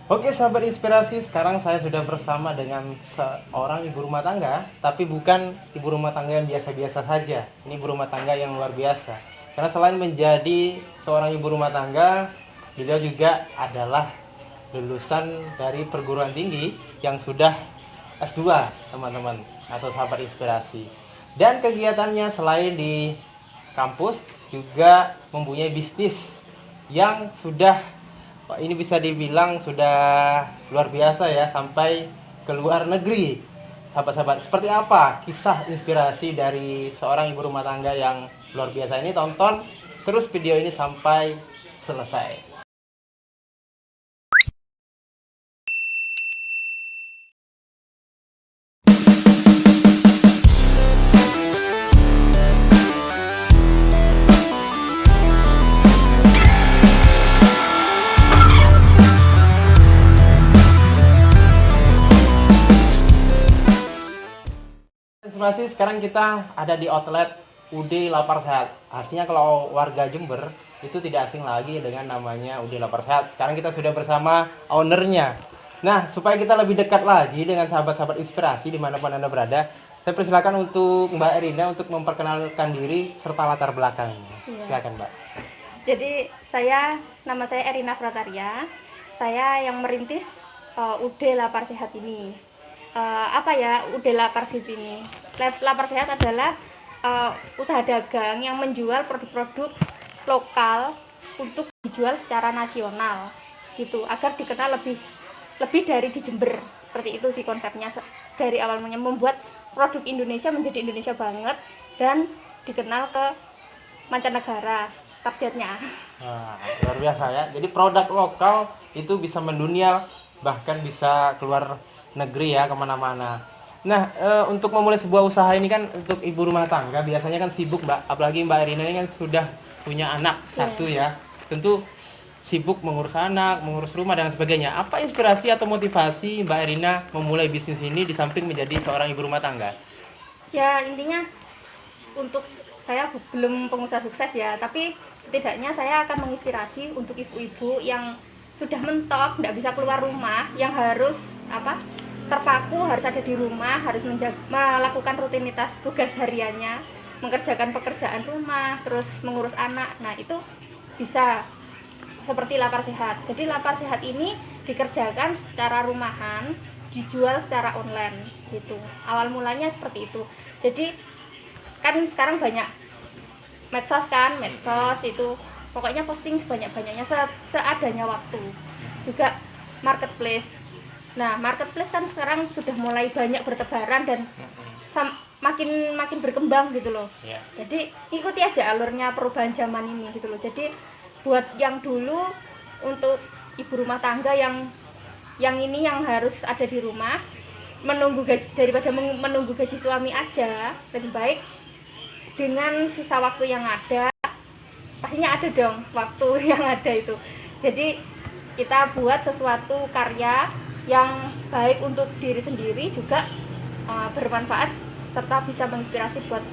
Oke sahabat inspirasi, sekarang saya sudah bersama dengan seorang ibu rumah tangga, tapi bukan ibu rumah tangga yang biasa-biasa saja. Ini ibu rumah tangga yang luar biasa. Karena selain menjadi seorang ibu rumah tangga, beliau juga adalah lulusan dari perguruan tinggi yang sudah S2, teman-teman, atau sahabat inspirasi. Dan kegiatannya selain di kampus juga mempunyai bisnis yang sudah, Pak, ini bisa dibilang sudah luar biasa ya, sampai ke luar negeri. Sahabat-sahabat, seperti apa kisah inspirasi dari seorang ibu rumah tangga yang luar biasa ini? Tonton terus video ini sampai selesai. Inspirasi, sekarang kita ada di outlet UD Lapar Sehat. Artinya kalau warga Jember itu tidak asing lagi dengan namanya UD Lapar Sehat. Sekarang kita sudah bersama ownernya. Nah, supaya kita lebih dekat lagi dengan sahabat-sahabat inspirasi dimanapun Anda berada, saya persilakan untuk Mbak Erina untuk memperkenalkan diri serta latar belakangnya. Iya. Silakan, Mbak. Jadi nama saya Erina Frataria. Saya yang merintis UD Lapar Sehat ini. Apa ya UD Lapar Sehat ini? Lapar Sehat adalah usaha dagang yang menjual produk-produk lokal untuk dijual secara nasional, gitu, agar dikenal lebih dari di Jember. Seperti itu sih konsepnya dari awal mulanya, membuat produk Indonesia menjadi Indonesia banget dan dikenal ke mancanegara targetnya. Nah, luar biasa ya. Jadi produk lokal itu bisa mendunia, bahkan bisa keluar negeri ya, kemana-mana. Nah, untuk memulai sebuah usaha ini kan untuk ibu rumah tangga biasanya kan sibuk, Mbak. Apalagi Mbak Erina ini kan sudah punya anak satu ya. Tentu sibuk mengurus anak, mengurus rumah dan sebagainya. Apa inspirasi atau motivasi Mbak Erina memulai bisnis ini di samping menjadi seorang ibu rumah tangga? Ya intinya untuk saya belum pengusaha sukses ya, tapi setidaknya saya akan menginspirasi untuk ibu-ibu yang sudah mentok, tidak bisa keluar rumah, yang harus terpaku harus ada di rumah, harus melakukan rutinitas tugas hariannya, mengerjakan pekerjaan rumah, terus mengurus anak. Nah itu bisa seperti Lapar Sehat. Jadi Lapar Sehat ini dikerjakan secara rumahan, dijual secara online gitu. Awal mulanya seperti itu. Jadi kan sekarang banyak medsos itu pokoknya posting sebanyak-banyaknya, seadanya waktu. Juga marketplace. Nah, marketplace kan sekarang sudah mulai banyak bertebaran dan makin berkembang gitu loh. Ya. Jadi ikuti aja alurnya perubahan zaman ini gitu loh. Jadi buat yang dulu, untuk ibu rumah tangga yang ini yang harus ada di rumah menunggu gaji, daripada menunggu gaji suami aja, lebih baik dengan sisa waktu yang ada, pastinya ada dong waktu yang ada itu. Jadi kita buat sesuatu karya yang baik untuk diri sendiri, juga bermanfaat serta bisa menginspirasi buat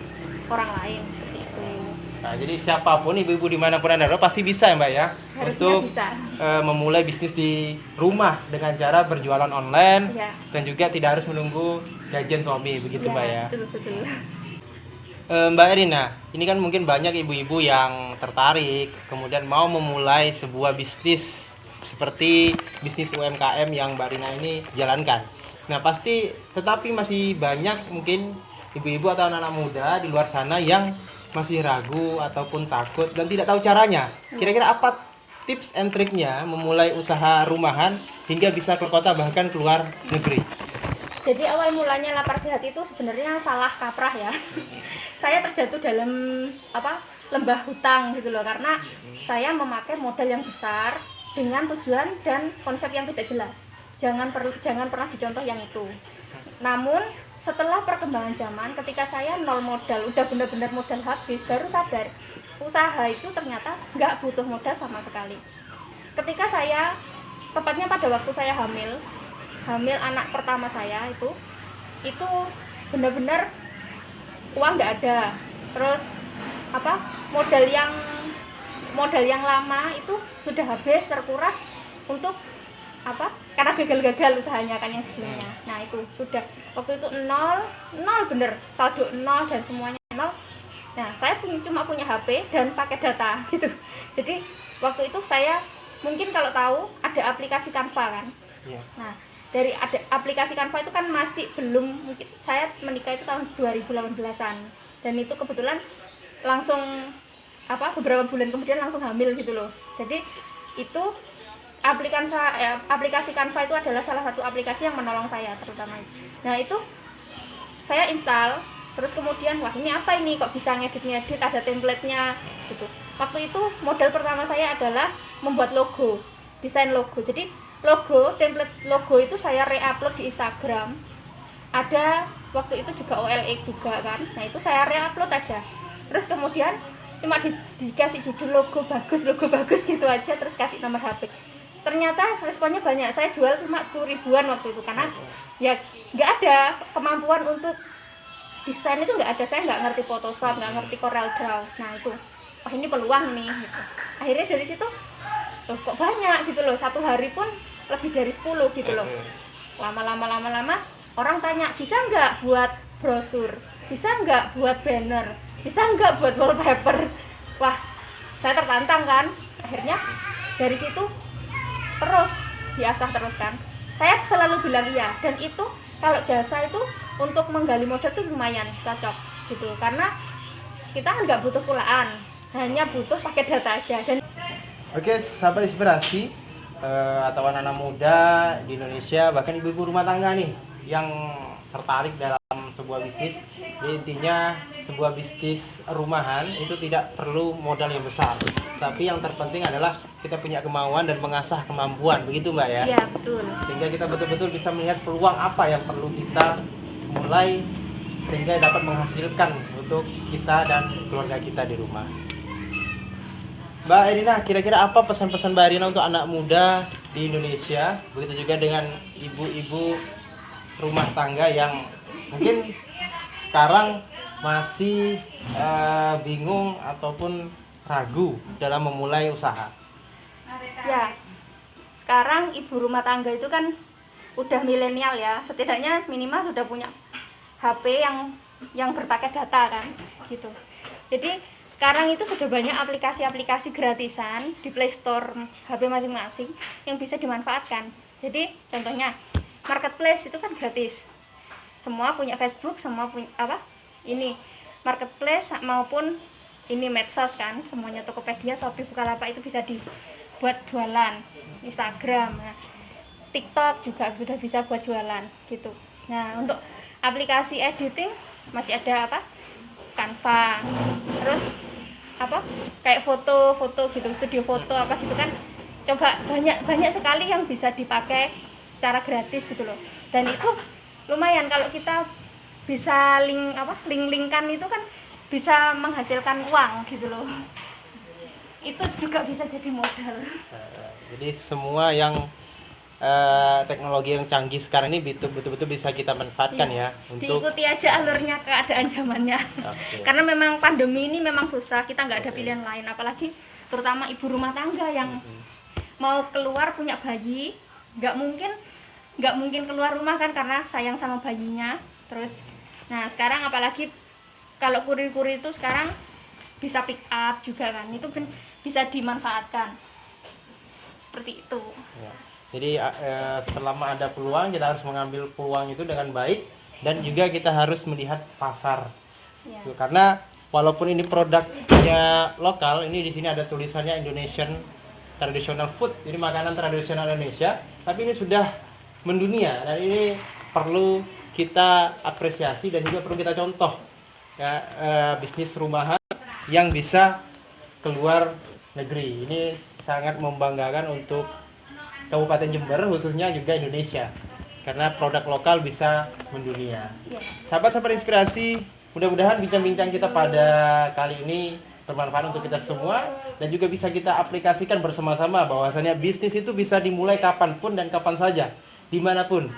orang lain, seperti itu. Nah, jadi siapapun ibu-ibu dimanapun Anda berada pasti bisa ya, Mbak ya. Harusnya untuk bisa. Memulai bisnis di rumah dengan cara berjualan online Ya. dan juga tidak harus menunggu gajian suami, begitu Mbak ya. Betul. Mbak Erina, ini kan mungkin banyak ibu-ibu yang tertarik kemudian mau memulai sebuah bisnis seperti bisnis UMKM yang Mbak Erina ini jalankan. Nah, pasti tetapi masih banyak mungkin ibu-ibu atau anak-anak muda di luar sana yang masih ragu ataupun takut dan tidak tahu caranya. Kira-kira apa tips and triknya memulai usaha rumahan hingga bisa ke kota bahkan keluar negeri? Jadi awal mulanya Lapar Sehat itu sebenarnya salah kaprah ya. Saya terjatuh dalam lembah hutang gitu loh, karena saya memakai modal yang besar dengan tujuan dan konsep yang tidak jelas. Jangan pernah dicontoh yang itu. Namun setelah perkembangan zaman, ketika saya nol modal, udah benar-benar modal habis, baru sadar usaha itu ternyata nggak butuh modal sama sekali. Ketika saya, tepatnya pada waktu saya hamil anak pertama saya, itu benar-benar uang nggak ada. Terus modal yang lama itu sudah habis, terkuras untuk karena gagal-gagal usahanya kan yang sebelumnya. Nah itu sudah waktu itu nol bener, saldo nol dan semuanya nol. Nah saya cuma punya HP dan pakai data gitu. Jadi waktu itu saya mungkin kalau tahu ada aplikasi Canva kan. Nah dari ada aplikasi Canva itu kan masih belum, mungkin saya menikah itu tahun 2018an dan itu kebetulan langsung beberapa bulan kemudian langsung hamil gitu loh. Jadi itu aplikasi Canva itu adalah salah satu aplikasi yang menolong saya terutama. Nah itu saya install, terus kemudian wah ini apa ini kok bisa ngedit ada templatenya gitu. Waktu itu modal pertama saya adalah membuat logo, desain logo. Jadi template logo itu saya re-upload di Instagram. Ada waktu itu juga OLX juga kan. Nah itu saya re-upload aja. Terus kemudian cuma dikasih judul logo bagus gitu aja, terus kasih nomor HP. Ternyata responnya banyak. Saya jual cuma 10 ribuan waktu itu karena ya nggak ada kemampuan untuk desain, itu nggak ada. Saya nggak ngerti Photoshop, nggak ngerti Corel Draw. Nah itu wah ini peluang nih gitu. Akhirnya dari situ kok banyak gitu loh, satu hari pun lebih dari 10 gitu loh. Lama-lama orang tanya, bisa nggak buat brosur, bisa nggak buat banner, bisa nggak buat wallpaper. Wah saya tertantang kan. Akhirnya dari situ terus diasah terus kan. Saya selalu bilang iya, dan itu kalau jasa itu untuk menggali modal tuh lumayan cocok gitu, karena kita kan nggak butuh pulaan, hanya butuh pakai data aja. Dan Oke, sahabat inspirasi atau anak-anak muda di Indonesia, bahkan ibu-ibu rumah tangga nih yang tertarik dalam sebuah bisnis. Jadi intinya sebuah bisnis rumahan itu tidak perlu modal yang besar, tapi yang terpenting adalah kita punya kemauan dan mengasah kemampuan, begitu Mbak ya? iya betul. Sehingga kita betul-betul bisa melihat peluang apa yang perlu kita mulai sehingga dapat menghasilkan untuk kita dan keluarga kita di rumah. Mbak Erina, kira-kira apa pesan-pesan Mbak Erina untuk anak muda di Indonesia, begitu juga dengan ibu-ibu rumah tangga yang mungkin sekarang masih bingung ataupun ragu dalam memulai usaha? Ya, sekarang ibu rumah tangga itu kan udah milenial ya, setidaknya minimal sudah punya HP yang berpakai data kan gitu. Jadi sekarang itu sudah banyak aplikasi-aplikasi gratisan di Play Store HP masing-masing yang bisa dimanfaatkan. Jadi contohnya marketplace itu kan gratis. Semua punya Facebook, semua punya ini marketplace maupun ini medsos kan, semuanya Tokopedia, Shopee, Bukalapak itu bisa dibuat jualan. Instagram, nah, TikTok juga sudah bisa buat jualan gitu. Nah, untuk aplikasi editing masih ada Canva. Terus kayak foto gitu, studio foto gitu kan. Coba banyak sekali yang bisa dipakai secara gratis gitu loh. Dan itu lumayan kalau kita bisa link-linkan itu kan bisa menghasilkan uang gitu loh. Itu juga bisa jadi modal. Jadi semua yang teknologi yang canggih sekarang ini betul-betul bisa kita manfaatkan ya untuk diikuti aja alurnya keadaan zamannya. Okay. Karena memang pandemi ini memang susah, kita nggak ada pilihan lain, apalagi terutama ibu rumah tangga yang mau keluar punya bayi, nggak mungkin keluar rumah kan karena sayang sama bayinya. Terus nah sekarang apalagi kalau kurir-kurir itu sekarang bisa pick up juga kan, itu kan bisa dimanfaatkan seperti itu ya. Jadi selama ada peluang kita harus mengambil peluang itu dengan baik, dan juga kita harus melihat pasar ya. Karena walaupun ini produknya lokal, ini di sini ada tulisannya Indonesian traditional food, jadi makanan tradisional Indonesia, tapi ini sudah mendunia dan ini perlu kita apresiasi dan juga perlu kita contoh ya, bisnis rumahan yang bisa keluar negeri. Ini sangat membanggakan untuk Kabupaten Jember, khususnya juga Indonesia, karena produk lokal bisa mendunia. Sahabat-sahabat inspirasi, mudah-mudahan bincang-bincang kita pada kali ini bermanfaat untuk kita semua dan juga bisa kita aplikasikan bersama-sama bahwasanya bisnis itu bisa dimulai kapanpun dan kapan saja, dimanapun.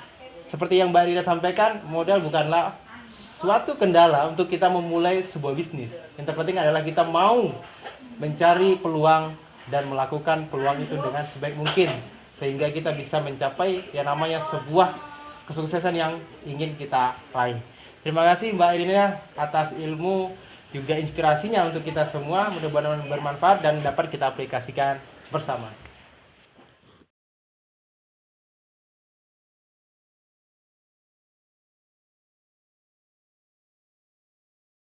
Seperti yang Mbak Rina sampaikan, modal bukanlah suatu kendala untuk kita memulai sebuah bisnis. Yang terpenting adalah kita mau mencari peluang dan melakukan peluang itu dengan sebaik mungkin. sehingga kita bisa mencapai yang namanya sebuah kesuksesan yang ingin kita raih. Terima kasih Mbak Irina atas ilmu juga inspirasinya untuk kita semua. Mudah-mudahan bermanfaat dan dapat kita aplikasikan bersama.